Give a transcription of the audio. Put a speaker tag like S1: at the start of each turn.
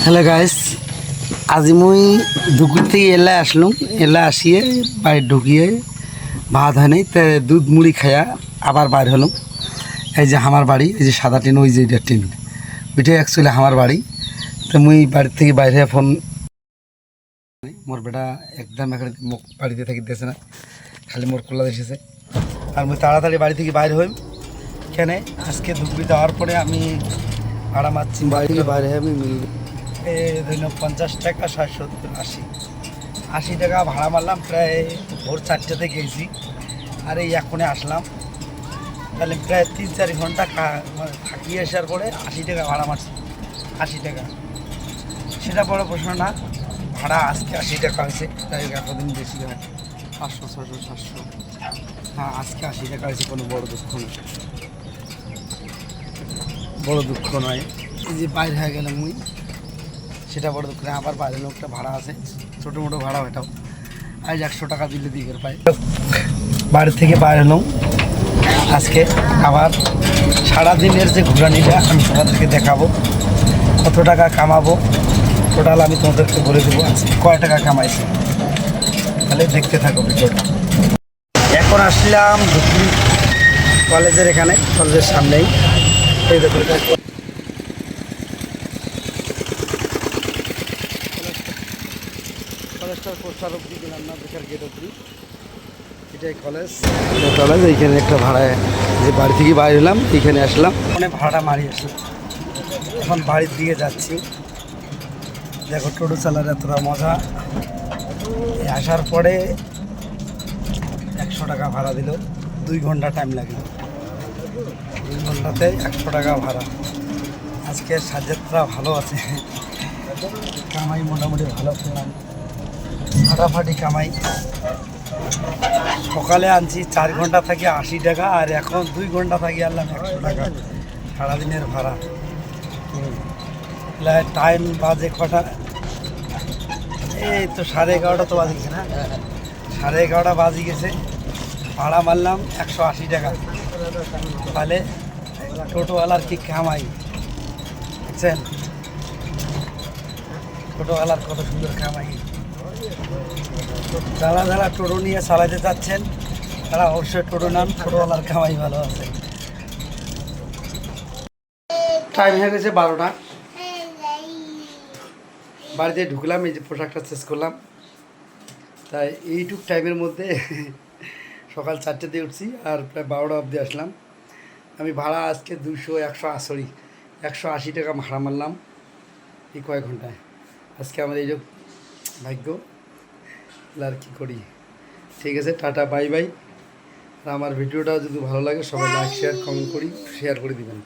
S1: Hello guys, আজি মুই দুপুর থেকে আসলাম। আসিয়ে বাড়ি ঢুকিয়ে ভাত হয় নাই, তো দুধ মুড়ি খাইয়া আবার বাইর হলাম। এই যে আমার বাড়ি, এই যে সাদা টিন, ওই যে টিন, ওইটাই অ্যাকচুয়ালি আমার বাড়ি। তো মুই বাড়ির থেকে বাইরে ফোন, মোর বেটা একদম এখানে বাড়িতে থাকি দিয়েছে না, খালি মোর খোলা এসেছে। আর মুই তাড়াতাড়ি বাড়ি থেকে বাইরে হই। কেন আজকে দুপুরি দেওয়ার পরে আমি ভাড়া মারছি বাড়ি থেকে বাইরে হয়ে আমি ধরুন 50 টাকা, 60, 70, 80 টাকা ভাড়া মারলাম। প্রায় ভোর 4টাতে গেছি আর এই এখনে আসলাম। তাহলে প্রায় 3-4 ঘন্টা মানে থাকিয়ে আসার পরে 80 টাকা ভাড়া মারছি। 80 টাকা সেটা বড় প্রশ্ন না, ভাড়া আজকে 80 টাকা হয়েছে। তাই এতদিন বেশি হয় 500, 600, 700। হ্যাঁ, আজকে 80 টাকা হয়েছে, কোনো বড় দুঃখ নয়, বড় দুঃখ নয়। এই যে বাইরে হয়ে গেলাম মুই, সেটা বড় দুঃখ নয়। আবার বাইরের লোকটা ভাড়া আছে, ছোটো মোটো ভাড়া, ওইটাও আজ 100 টাকা দিলে দিয়ে পাই। বাড়ি থেকে বাইরে হলাম আজকে। আবার সারাদিনের যে ঘুরানিটা আমি তোমাদেরকে দেখাবো, কত টাকা কামাবো টোটাল আমি তোমাদেরকে বলে দেবো। আজকে কয় টাকা কামাইছি, তাহলে দেখতে থাকো ভিডিওটা। এখন আসলাম ধুপগুড়ি কলেজের এখানে, কলেজের সামনেই। এই দেখো, কলেজটার পোস্টার অব্দি দিলাম না, দেখার গেট অব্দি। এটাই কলেজ। কলেজ এইখানে একটা ভাড়ায়, যে বাড়ি থেকে বাইরে হলাম এইখানে আসলাম, অনেক ভাড়া মারি আসলাম। এখন বাড়ির দিকে যাচ্ছি। দেখো টোটো চালার এতটা মজা। আসার পরে 100 টাকা ভাড়া দিল, 2 ঘন্টা টাইম লাগলো। 2 ঘন্টাতে 100 টাকা ভাড়া। আজকে সাজেত্রা ভালো আছে, কামাই মোটামুটি ভালো পেলাম, ফাটাফাটি কামাই। সকালে আনছি 4 ঘন্টা থাকি 80 টাকা, আর এখন 2 ঘন্টা থাকি আনলাম 100 টাকা। সারাদিনের ভাড়া। টাইম বাজে কটা, এই তো 11:30 তো বাজে গেছে না, 11:30 বাজে গেছে। ভাড়া মারলাম 180 টাকা। তাহলে টোটোওয়ালার কি কামাই দেখছেন, টোটোওয়ালার কত সুন্দর কামাই। যারা যারা টোটো নিয়ে চালাতে চাচ্ছেন তারা অবশ্যই টোটো নাম, টোটোওয়ালার কামাই ভালো আছে। টাইম হয়ে গেছে 12টা। বাড়িতে ঢুকলাম, এই যে পোশাকটা চেঞ্জ করলাম। তাই এইটুক টাইমের মধ্যে সকাল 4টাতে উঠছি আর প্রায় 12টা অবধি আসলাম। আমি ভাড়া আজকে 180 টাকা ভাড়া মারলাম এই কয়েক ঘন্টায়। আজকে আমার এই যে ভাগ্য, আর কি করি। ঠিক আছে, টাটা, বাই বাই। আর আমার ভিডিওটা যদি ভালো লাগে সবাই লাইক, শেয়ার, কমেন্ট শেয়ার করে দিবেন।